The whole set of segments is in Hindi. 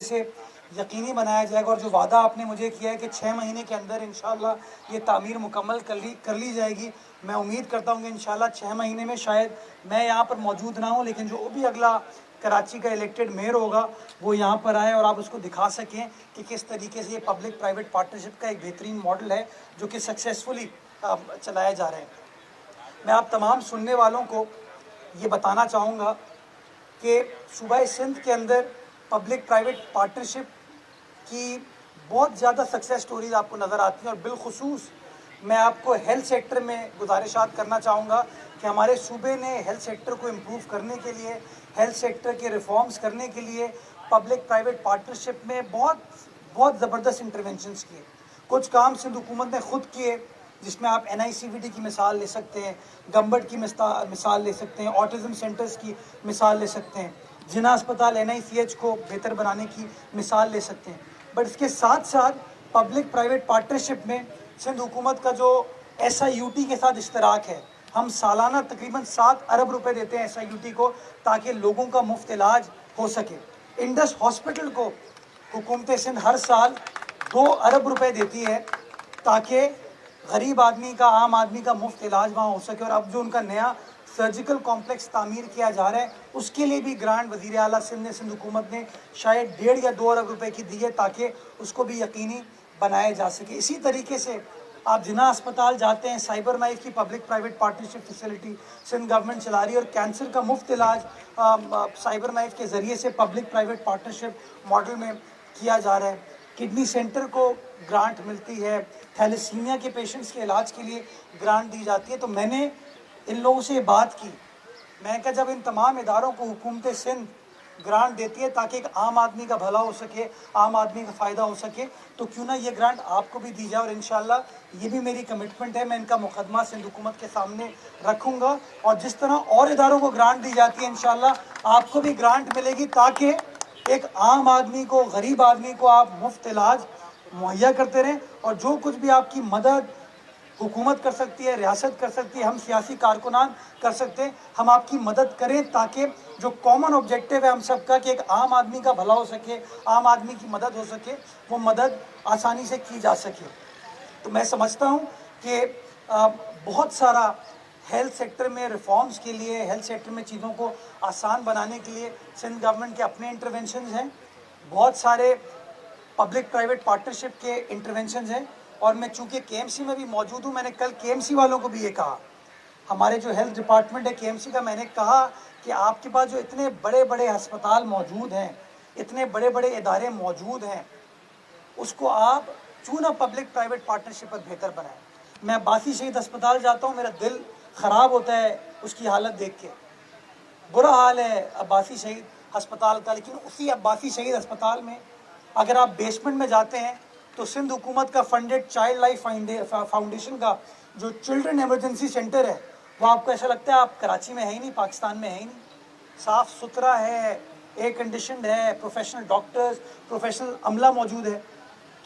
से यकीनी बनाया जाएगा। और जो वादा आपने मुझे किया है कि 6 महीने के अंदर इंशाल्लाह ये तामीर मुकम्मल कर ली जाएगी, मैं उम्मीद करता हूँ कि इंशाल्लाह 6 महीने में शायद मैं यहाँ पर मौजूद ना हूँ, लेकिन जो भी अगला कराची का इलेक्टेड मेयर होगा वो यहाँ पर आए और आप उसको दिखा सकें कि किस तरीके से ये पब्लिक प्राइवेट पार्टनरशिप का एक बेहतरीन मॉडल है जो कि सक्सेसफुली चलाया जा रहा है। मैं आप तमाम सुनने वालों को ये बताना चाहूँगा कि सूबा सिंध के अंदर पब्लिक प्राइवेट पार्टनरशिप की बहुत ज़्यादा सक्सेस स्टोरीज आपको नज़र आती हैं। और बिलखुसूस मैं आपको हेल्थ सेक्टर में गुजारिशात करना चाहूँगा कि हमारे सूबे ने हेल्थ सेक्टर को इम्प्रूव करने के लिए, हेल्थ सेक्टर के रिफॉर्म्स करने के लिए पब्लिक प्राइवेट पार्टनरशिप में बहुत ज़बरदस्त इंटरवेंशंस किए। कुछ काम सिंध हुकूमत ने खुद किए, जिसमें आप NICVD की मिसाल ले सकते हैं, गम्बट की मिसाल ले सकते हैं, ऑटिज़म सेंटर्स की मिसाल ले सकते हैं, जिना अस्पताल NICH को बेहतर बनाने की मिसाल ले सकते हैं। बट इसके साथ साथ पब्लिक प्राइवेट पार्टनरशिप में सिंध हुकूमत का जो SIUT के साथ इश्तराक है, हम सालाना तकरीबन 7 अरब रुपए देते हैं SIUT को ताकि लोगों का मुफ्त इलाज हो सके। इंडस हॉस्पिटल को हुकूमत सिंध हर साल 2 अरब रुपए देती है ताकि गरीब आदमी का, आम आदमी का मुफ्त इलाज वहाँ हो सके। और अब जो उनका नया सर्जिकल कॉम्प्लेक्स तामीर किया जा रहा है उसके लिए भी ग्रांट वज़ीर आला सिंध ने, सिंध हुकूमत ने शायद 1.5 या 2 अरब रुपए की दी है ताकि उसको भी यकीनी बनाया जा सके। इसी तरीके से आप जिना अस्पताल जाते हैं, साइबर नाइफ की public private partnership facility Sindh government चला रही है और कैंसर का मुफ्त इलाज साइबर नाइफ के ज़रिए से पब्लिक प्राइवेट पार्टनरशिप मॉडल में किया जा रहा है। किडनी सेंटर को ग्रांट मिलती है, थैलेसीमिया के पेशेंट्स के इलाज के लिए ग्रांट दी जाती है। तो मैंने इन लोगों से बात की, मैंने कहा जब इन तमाम इदारों को हुकूमत सिंध ग्रांट देती है ताकि एक आम आदमी का भला हो सके, आम आदमी का फ़ायदा हो सके, तो क्यों ना ये ग्रांट आपको भी दी जाए। और इंशाल्लाह ये भी मेरी कमिटमेंट है, मैं इनका मुकदमा सिंध हुकूमत के सामने रखूँगा। और जिस तरह और इदारों को ग्रांट दी जाती है इंशाल्लाह आपको भी ग्रांट मिलेगी ताकि एक आम आदमी को, गरीब आदमी को आप मुफ्त इलाज मुहैया करते रहें। और जो कुछ भी आपकी मदद हुकूमत कर सकती है, रियासत कर सकती है, हम सियासी कारकुनान कर सकते हैं, हम आपकी मदद करें ताकि जो कॉमन ऑब्जेक्टिव है हम सबका कि एक आम आदमी का भला हो सके, आम आदमी की मदद हो सके, वो मदद आसानी से की जा सके। तो मैं समझता हूँ कि बहुत सारा हेल्थ सेक्टर में रिफॉर्म्स के लिए, हेल्थ सेक्टर में चीज़ों को आसान बनाने के लिए सिंध गवर्नमेंट के अपने इंटरवेंशंस हैं, बहुत सारे पब्लिक प्राइवेट पार्टनरशिप के इंटरवेंशंस हैं। और मैं चूँकि KMC में भी मौजूद हूँ, मैंने कल KMC वालों को भी ये कहा, हमारे जो हेल्थ डिपार्टमेंट है KMC का, मैंने कहा कि आपके पास जो इतने बड़े बड़े अस्पताल मौजूद हैं, इतने बड़े बड़े इदारे मौजूद हैं, उसको आप क्यों ना पब्लिक प्राइवेट पार्टनरशिप पर बेहतर बनाएं। मैं अब्बासी शहीद अस्पताल जाता हूँ, मेरा दिल ख़राब होता है उसकी हालत देख के, बुरा हाल है अब्बासी शहीद अस्पताल का। लेकिन उसी अब्बासी शहीद अस्पताल में अगर आप बेसमेंट में जाते हैं तो सिंध हुकूमत का फंडेड चाइल्ड लाइफ फाउंडेशन का जो चिल्ड्रन इमरजेंसी सेंटर है, वो आपको ऐसा लगता है आप कराची में है ही नहीं, पाकिस्तान में है ही नहीं। साफ़ सुथरा है, एयर कंडीशनड है, प्रोफेशनल डॉक्टर्स, प्रोफेशनल अमला मौजूद है।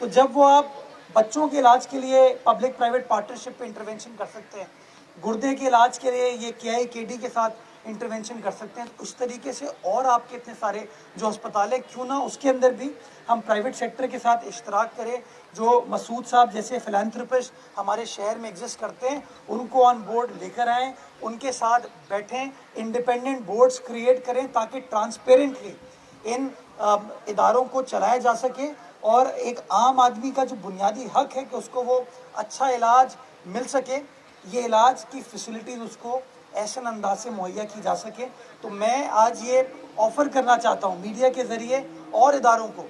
तो जब वो आप बच्चों के इलाज के लिए पब्लिक प्राइवेट पार्टनरशिप पे इंटरवेंशन कर सकते हैं, गुर्दे के इलाज के लिए ये KIKD के साथ इंटरवेंशन कर सकते हैं, तो उस तरीके से और आपके इतने सारे जो अस्पताल है, क्यों ना उसके अंदर भी हम प्राइवेट सेक्टर के साथ इश्तराक करें। जो मसूद साहब जैसे फिलैंथ्रोपिस्ट हमारे शहर में एग्जिस्ट करते हैं, उनको ऑन बोर्ड लेकर आएँ, उनके साथ बैठें, इंडिपेंडेंट बोर्ड्स क्रिएट करें ताकि ट्रांसपेरेंटली इन इदारों को चलाया जा सके और एक आम आदमी का जो बुनियादी हक है कि उसको वो अच्छा इलाज मिल सके, ये इलाज की फैसिलिटीज़ उसको ऐसे अंदाज से मुहैया की जा सके। तो मैं आज ये ऑफ़र करना चाहता हूँ मीडिया के ज़रिए और इदारों को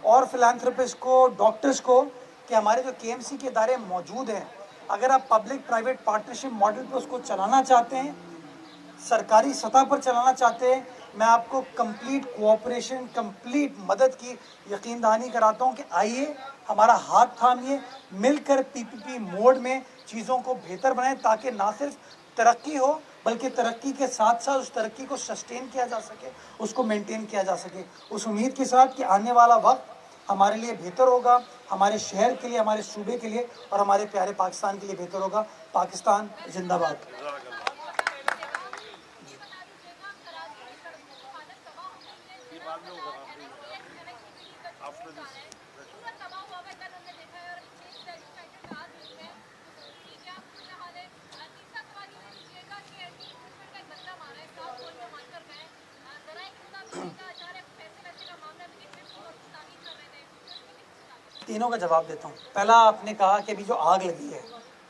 और फिलैंथ्रोपिस्ट को, डॉक्टर्स को, कि हमारे जो KMC के इदारे मौजूद हैं, अगर आप पब्लिक प्राइवेट पार्टनरशिप मॉडल पर उसको चलाना चाहते हैं, सरकारी सतह पर चलाना चाहते हैं, मैं आपको कंप्लीट कोऑपरेशन, कंप्लीट मदद की यकीन दहानी कराता हूं कि आइए हमारा हाथ थामिए, मिलकर PPP मोड में चीज़ों को बेहतर बनाएं ताकि ना सिर्फ तरक्की हो बल्कि तरक्की के साथ साथ उस तरक्की को सस्टेन किया जा सके, उसको मेंटेन किया जा सके। उस उम्मीद के साथ कि आने वाला वक्त हमारे लिए बेहतर होगा, हमारे शहर के लिए, हमारे सूबे के लिए और हमारे प्यारे पाकिस्तान के लिए बेहतर होगा। पाकिस्तान जिंदाबाद। तीनों का जवाब देता हूँ। पहला, आपने कहा कि अभी जो आग लगी है,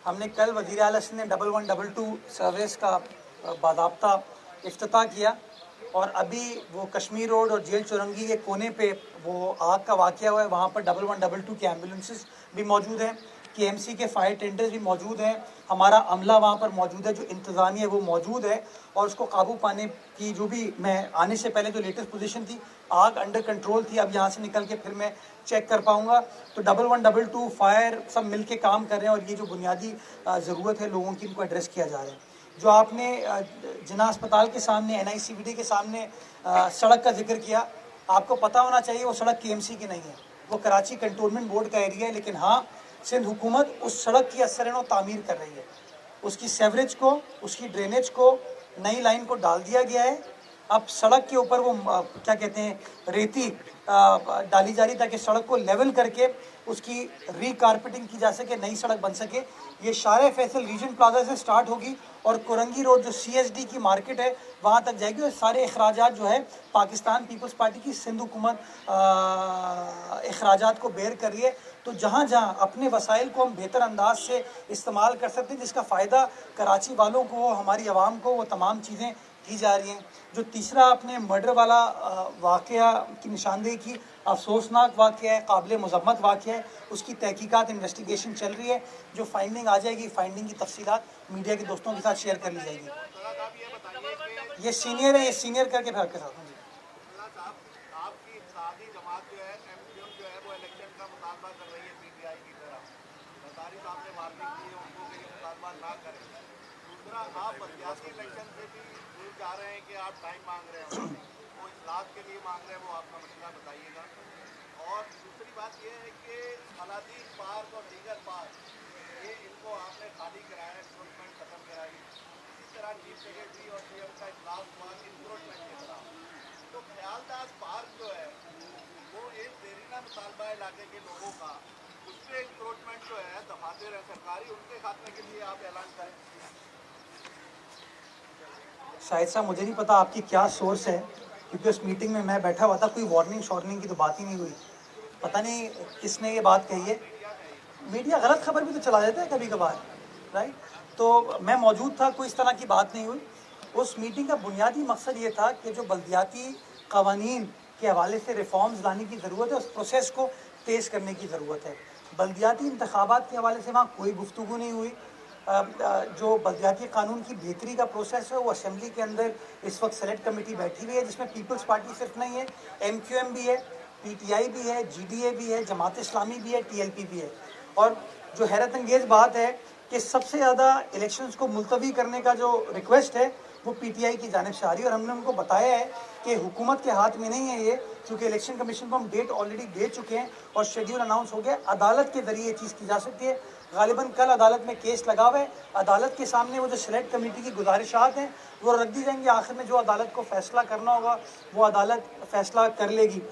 हमने कल वज़ीर आला ने 1122 सर्विस का बाज़ाब्ता इफ्तिताह किया, और अभी वो कश्मीर रोड और जेल चौरंगी के कोने पे वो आग का वाक़या हुआ है, वहाँ पर 1122 के एम्बुलेंसेस भी मौजूद हैं, KMC के फायर टेंडर्स भी मौजूद हैं, हमारा अमला वहाँ पर मौजूद है, जो इंतज़ामिया है वो मौजूद है, और उसको काबू पाने की जो भी, मैं आने से पहले जो लेटेस्ट पोजीशन थी, आग अंडर कंट्रोल थी। अब यहाँ से निकल के फिर मैं चेक कर पाऊँगा। तो 1122 फायर सब मिल के काम कर रहे हैं, और ये जो बुनियादी ज़रूरत है लोगों की, इनको एड्रेस किया जा रहा है। जो आपने जिना अस्पताल के सामने NICVD के सामने सड़क का जिक्र किया, आपको पता होना चाहिए वो सड़क KMC की नहीं है, वो कराची कंटोनमेंट बोर्ड का एरिया है। लेकिन हाँ, सिंध हुकूमत उस सड़क की असरनो तामीर कर रही है, उसकी सेवरेज को, उसकी ड्रेनेज को, नई लाइन को डाल दिया गया है। अब सड़क के ऊपर वो क्या कहते हैं, रेती डाली जा रही, ताकि सड़क को लेवल करके उसकी रीकारपेटिंग की जा सके, नई सड़क बन सके। ये शारे फैसल रीजन प्लाजा से स्टार्ट होगी और कुरंगी रोड जो CSD की मार्केट है वहाँ तक जाएगी, और सारे अखराजात जो है पाकिस्तान पीपल्स पार्टी की सिंध हुकूमत अखराजात को बेयर कर रही है। तो जहाँ जहाँ अपने वसाइल को हम बेहतर अंदाज से इस्तेमाल कर सकते हैं, जिसका फ़ायदा कराची वालों को, हमारी आवाम को, वो तमाम चीज़ें की जा रही हैं। जो तीसरा आपने मर्डर वाला वाक़या की निशानदेही की, अफसोसनाक वाक़या है, काबिल मज़म्मत वाक़या है, उसकी तहकीकात इन्वेस्टिगेशन चल रही है। जो फाइंडिंग आ जाएगी, फाइंडिंग की तफसीलात मीडिया के दोस्तों के साथ शेयर कर ली जाएगी। ये सीनियर है, ये सीनियर करके फिर आपके साथ। आप बल्दियाती इलेक्शन से भी दूर जा रहे हैं कि आप टाइम मांग रहे हैं, वो इस्लाह के लिए मांग रहे हैं, वो आपका मसला बताइएगा। और दूसरी बात ये है कि अलादीन पार्क और दीगर पार्क, ये इनको आपने खाली कराया, इंक्रोचमेंट खत्म कराई। इसी तरह चीफ सेक्रेटरी और CM का इजलास हुआ इंक्रोचमेंट के खिलाफ। तो ख्यालदास पार्क जो है वो एक देरीना मुतालबा इलाके के लोगों का, उस पर इंक्रोचमेंट जो है दफाते रहे सरकारी, उनके खात्मे के लिए आप ऐलान करें। शायद साहब, मुझे नहीं पता आपकी क्या सोर्स है, क्योंकि उस मीटिंग में मैं बैठा हुआ था, कोई वार्निंग शॉर्निंग की तो बात ही नहीं हुई। पता नहीं किसने ये बात कही है। मीडिया गलत खबर भी तो चला देता है कभी कभार, राइट। तो मैं मौजूद था, कोई इस तरह की बात नहीं हुई। उस मीटिंग का बुनियादी मकसद ये था कि जो बल्दियाती कवानीन के हवाले से रिफॉर्म्स लाने की ज़रूरत है, उस प्रोसेस को तेज़ करने की ज़रूरत है। बल्दियाती इंतखाबात के हवाले से वहाँ कोई गुफ्तगू नहीं हुई। जो बल्दियाती कानून की बेहतरी का प्रोसेस है, वो असेंबली के अंदर इस वक्त सेलेक्ट कमेटी बैठी हुई है, जिसमें पीपल्स पार्टी सिर्फ नहीं है, MQM भी है, PTI भी है, GDA भी है, जमात इस्लामी भी है, TLP भी है। और जो हैरत अंगेज़ बात है कि सबसे ज़्यादा इलेक्शंस को मुलतवी करने का जो रिक्वेस्ट है वो PTI की जानिब से आ रही है, और हमने उनको बताया है कि हुकूमत के हाथ में नहीं है ये, क्योंकि इलेक्शन कमीशन को हम डेट ऑलरेडी दे चुके हैं और शेड्यूल अनाउंस हो गया। अदालत के ज़रिए ये चीज़ की जा सकती है। गालिबन कल अदालत में केस लगा हुआ है, अदालत के सामने वो जो सेलेक्ट कमेटी की गुजारिशात हैं वो रख दी जाएंगी। आखिर में जो अदालत को फैसला करना होगा वो अदालत फैसला कर लेगी।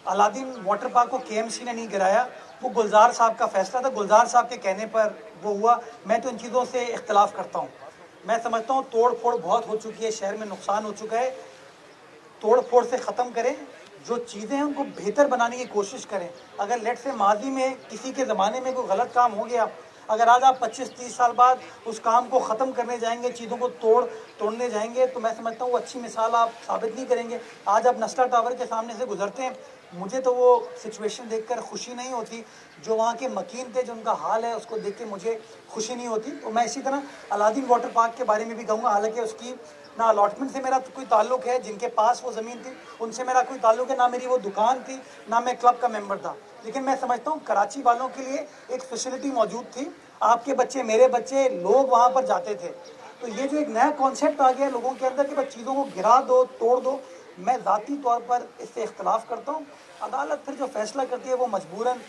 अलादीन वाटर पार्क को KMC ने नहीं गिराया, वो गुलजार साहब का फैसला था, गुलजार साहब के कहने पर वो हुआ। मैं तो इन चीज़ों से इख्तलाफ करता हूँ। मैं समझता हूँ तोड़ फोड़ बहुत हो चुकी है, शहर में नुकसान हो चुका है, तोड़ फोड़ से ख़त्म करें, जो चीज़ें हैं उनको बेहतर बनाने की कोशिश करें। अगर लेट से माजी में किसी के ज़माने में कोई गलत काम हो गया, अगर आज आप 25-30 साल बाद उस काम को ख़त्म करने जाएंगे, चीज़ों को तोड़ने जाएंगे, तो मैं समझता हूँ वो अच्छी मिसाल आप साबित नहीं करेंगे। आज आप नस्ला टावर के सामने से गुजरते हैं, मुझे तो वो सिचुएशन देखकर खुशी नहीं होती। जो वहाँ के मकीन थे, जो उनका हाल है, उसको देख के मुझे खुशी नहीं होती। तो मैं इसी तरह अलादीन वाटर पार्क के बारे में भी कहूँगा, हालांकि उसकी ना अलॉटमेंट से मेरा कोई ताल्लुक है, जिनके पास वो ज़मीन थी उनसे मेरा कोई ताल्लुक है, ना मेरी वो दुकान थी, ना मैं क्लब का मेंबर था। लेकिन मैं समझता हूँ कराची वालों के लिए एक फैसिलिटी मौजूद थी, आपके बच्चे, मेरे बच्चे, लोग वहाँ पर जाते थे। तो ये जो एक नया कॉन्सेप्ट आ गया लोगों के अंदर कि बस चीज़ों को गिरा दो, तोड़ दो, मैं ज़ाती तौर पर इससे इख्तलाफ करता हूँ। अदालत फिर जो फैसला करती है वो मजबूरन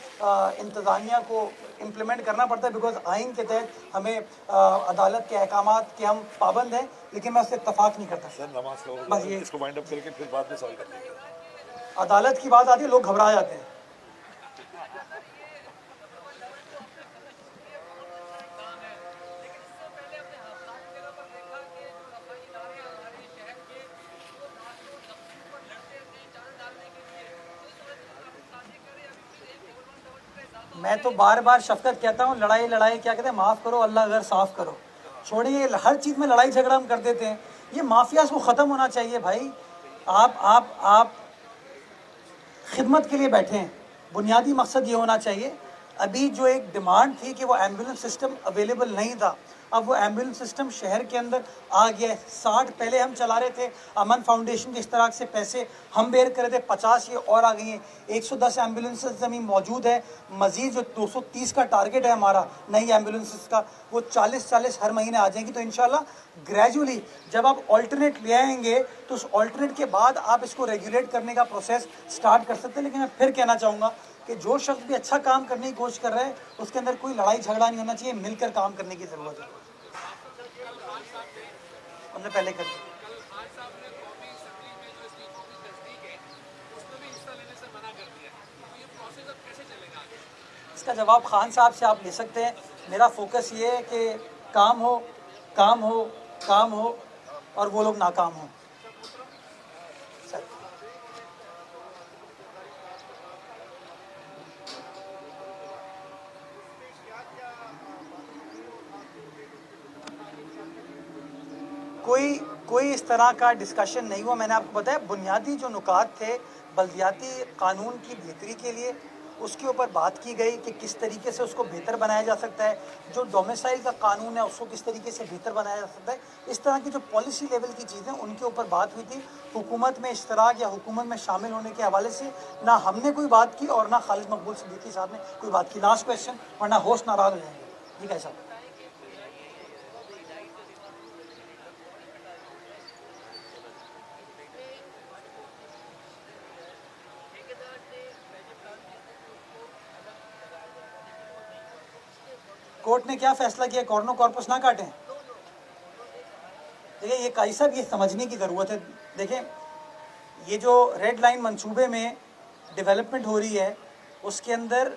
इंतज़ामिया को इम्प्लीमेंट करना पड़ता है, बिकॉज आइन के तहत हमें अदालत के अहकामात के हम पाबंद हैं, लेकिन मैं उससे इत्तफाक नहीं करता। सर नमाज बस ये इसको वाइंड अप करके फिर बाद में सॉल्व कर लेंगे। अदालत की बात आती है, लोग घबरा जाते हैं। मैं तो बार बार शफकत कहता हूँ, लड़ाई लड़ाई क्या कहते हैं, माफ़ करो अल्लाह अगर साफ़ करो। छोड़िए, हर चीज़ में लड़ाई झगड़ा हम कर देते हैं। ये माफियाज को ख़त्म होना चाहिए भाई। आप खिदमत के लिए बैठे हैं, बुनियादी मकसद ये होना चाहिए। अभी जो एक डिमांड थी कि वो एम्बुलेंस सिस्टम अवेलेबल नहीं था, अब वो एम्बुलेंस सिस्टम शहर के अंदर आ गया है। 60 पहले हम चला रहे थे, अमन फाउंडेशन के इश्तराक से पैसे हम बेयर कर रहे थे, 50 ये और आ गई हैं। 110 एम्बुलेंसेज अभी मौजूद है। मजीद जो 230 का टारगेट है हमारा नई एम्बुलेंसेज का, वो 40 हर महीने आ जाएंगी। तो इंशाल्लाह ग्रेजुअली जब आप ऑल्टरनेट ले आएंगे तो उस ऑल्टरनेट के बाद आप इसको रेगुलेट करने का प्रोसेस स्टार्ट कर सकते हैं। लेकिन मैं फिर कहना चाहूँगा कि जो शख्स भी अच्छा काम करने की कोशिश कर रहा है उसके अंदर कोई लड़ाई झगड़ा नहीं होना चाहिए, मिलकर काम करने की ज़रूरत है। हमने पहले कर दिया। इसका जवाब खान साहब से आप ले सकते हैं। मेरा फोकस ये है कि काम हो, काम हो, काम हो और वो लोग नाकाम हों। कोई इस तरह का डिस्कशन नहीं हुआ। मैंने आपको बताया बुनियादी जो नुकात थे बल्दियाती कानून की बेहतरी के लिए, उसके ऊपर बात की गई कि किस तरीके से उसको बेहतर बनाया जा सकता है। जो डोमिसाइल का कानून है उसको किस तरीके से बेहतर बनाया जा सकता है। इस तरह की जो पॉलिसी लेवल की चीज़ें उनके ऊपर बात हुई थी। हुकूमत में इश्तराक या हुकूमत में शामिल होने के हवाले से ना हमने कोई बात की और ना खालिद मकबूल सिद्दीकी साहब ने कोई बात की। लास्ट क्वेश्चन, वरना होस्ट नाराज हो जाएंगे। जी कैसा? कोर्ट ने क्या फैसला किया? कॉर्नो कॉर्पस ना काटें। देखिए ये काई साहब, ये समझने की ज़रूरत है। देखें, ये जो रेड लाइन मंसूबे में डेवलपमेंट हो रही है उसके अंदर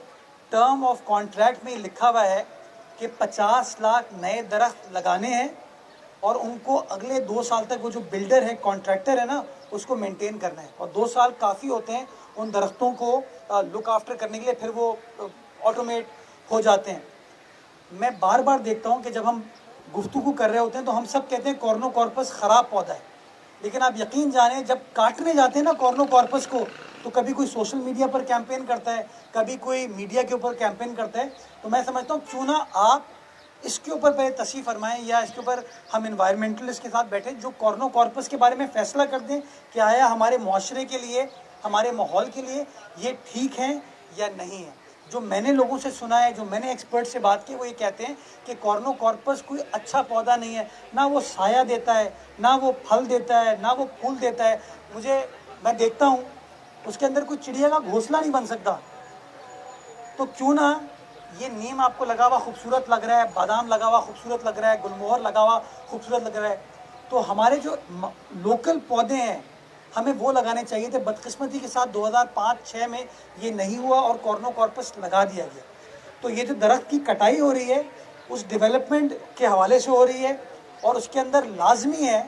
टर्म ऑफ कॉन्ट्रैक्ट में लिखा हुआ है कि 50 लाख नए दरख्त लगाने हैं और उनको अगले 2 साल तक वो जो बिल्डर है, कॉन्ट्रैक्टर है ना, उसको मेंटेन करना है। और 2 साल काफ़ी होते हैं उन दरख्तों को लुक आफ्टर करने के लिए, फिर वो ऑटोमेट हो जाते हैं। मैं बार बार देखता हूँ कि जब हम गुफ्तगू कर रहे होते हैं तो हम सब कहते हैं कॉर्नो कॉर्पस ख़राब पौधा है, लेकिन आप यकीन जाने जब काटने जाते हैं ना कॉर्नो कॉर्पस को, तो कभी कोई सोशल मीडिया पर कैंपेन करता है, कभी कोई मीडिया के ऊपर कैंपेन करता है। तो मैं समझता हूँ क्यों ना आप इसके ऊपर पहले तशरीफ़ फरमाएं या इसके ऊपर हम इन्वायरमेंटलिस्ट के साथ बैठे जो कॉर्नो कॉर्पस के बारे में फ़ैसला कर दें कि आया हमारे माशरे के लिए, हमारे माहौल के लिए ये ठीक है या नहीं है। जो मैंने लोगों से सुना है, जो मैंने एक्सपर्ट से बात की, वो ये कहते हैं कि कॉर्नो कॉर्पस कोई अच्छा पौधा नहीं है, ना वो साया देता है, ना वो फल देता है, ना वो फूल देता है। मैं देखता हूँ उसके अंदर कोई चिड़िया का घोंसला नहीं बन सकता। तो क्यों ना ये नीम आपको लगा हुआ खूबसूरत लग रहा है, बादाम लगा हुआ खूबसूरत लग रहा है, गुलमोहर लगा हुआ खूबसूरत लग रहा है, तो हमारे जो लोकल पौधे हैं हमें वो लगाने चाहिए थे। बदकिस्मती के साथ 2005-06 में ये नहीं हुआ और कॉर्नो कॉर्पस लगा दिया गया। तो ये जो दरख्त की कटाई हो रही है उस डेवलपमेंट के हवाले से हो रही है और उसके अंदर लाजमी है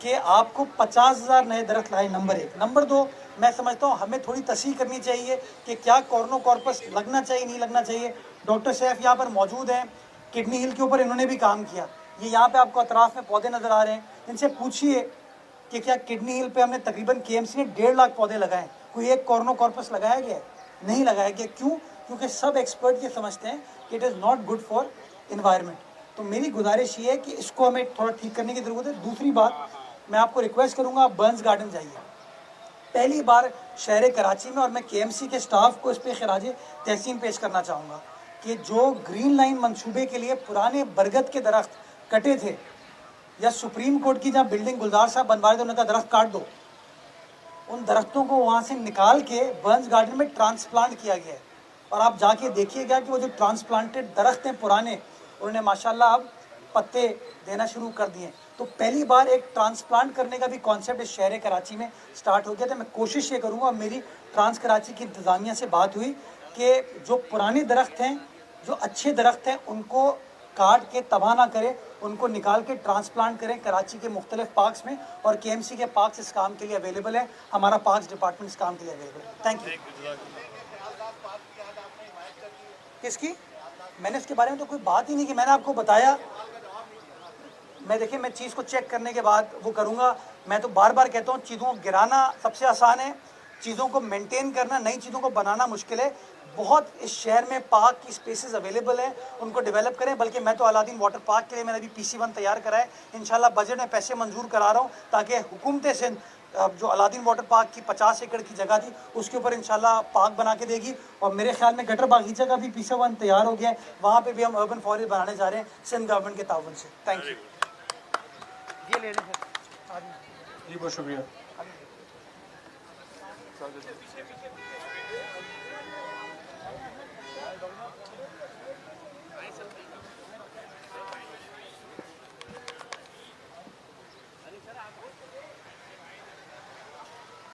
कि आपको 50,000 नए दरख्त लाए, नंबर 1। नंबर 2, मैं समझता हूँ हमें थोड़ी तस्हीह करनी चाहिए कि क्या कॉर्नो कॉर्पस लगना चाहिए, नहीं लगना चाहिए। डॉक्टर सैफ यहाँ पर मौजूद हैं, किडनी हिल के ऊपर इन्होंने भी काम किया। ये यहाँ पे आपको अतराफ़ में पौधे नज़र आ रहे हैं, इनसे पूछिए कि क्या किडनी हिल पे हमने तकरीबन KMC ने 1.5 लाख पौधे लगाए, कोई एक कॉर्नो कॉर्पस लगाया गया? नहीं लगाया गया। क्यों? क्योंकि सब एक्सपर्ट ये समझते हैं कि it is not good for environment. तो मेरी गुजारिश ये है कि इसको हमें थोड़ा ठीक करने की ज़रूरत है। दूसरी बात, मैं आपको रिक्वेस्ट करूँगा, आप बर्न्स गार्डन जाइए। पहली बार शहर कराची में, और मैं KMC के स्टाफ को इस पर खराज तहसीन पेश करना चाहूँगा कि जो ग्रीन लाइन मंसूबे के लिए पुराने बरगद के दरख्त कटे थे, या सुप्रीम कोर्ट की जहाँ बिल्डिंग गुलजार साहब बनवा रहे थे उन्होंने कहा दरख्त काट दो, उन दरख्तों को वहाँ से निकाल के बर्न्स गार्डन में ट्रांसप्लांट किया गया है। और आप जाके देखिएगा कि वो जो ट्रांसप्लांटेड दरख्त हैं पुराने, उन्होंने माशाल्लाह अब पत्ते देना शुरू कर दिए। तो पहली बार एक ट्रांसप्लांट करने का भी कॉन्सेप्ट इस शहर कराची में स्टार्ट हो गया था। मैं कोशिश ये करूँगा, मेरी ट्रांस कराची की इंतज़ामिया से बात हुई कि जो पुराने दरख्त हैं, जो अच्छे दरख्त हैं, उनको काट के तबाह ना करें, उनको निकाल के ट्रांसप्लांट करें कराची के मुख्तलिफ पार्क्स में। और KMC के पार्क्स इस काम के लिए अवेलेबल है, हमारा पार्क्स डिपार्टमेंट इस काम के लिए अवेलेबल है। Thank you. किसकी? मैंने इसके बारे में तो कोई बात ही नहीं की, मैंने आपको बताया। मैं देखिए, मैं चीज़ को चेक करने के बाद वो करूँगा। मैं तो बार बार कहता हूँ, चीज़ों को गिराना सबसे आसान है, चीज़ों को मेंटेन करना, नई चीज़ों को बनाना मुश्किल है। बहुत इस शहर में पार्क की स्पेसेस अवेलेबल हैं, उनको डेवलप करें। बल्कि मैं तो अलादीन वाटर पार्क के लिए मैंने अभी PC1 तैयार करा है। इंशाल्लाह बजट में पैसे मंजूर करा रहा हूँ, ताकि हुकूमत सिंध जो अलादीन वाटर पार्क की 50 एकड़ की जगह थी, उसके ऊपर इंशाल्लाह पार्क बना के देगी। और मेरे ख्याल में गटर बागीचा का भी PC1 तैयार हो गया है, वहाँ पे भी हम अर्बन फॉरेस्ट बनाने जा रहे हैं सिंध गवर्नमेंट के ताउन से। Thank you. ये ले लें सर। जी बहुत शुक्रिया।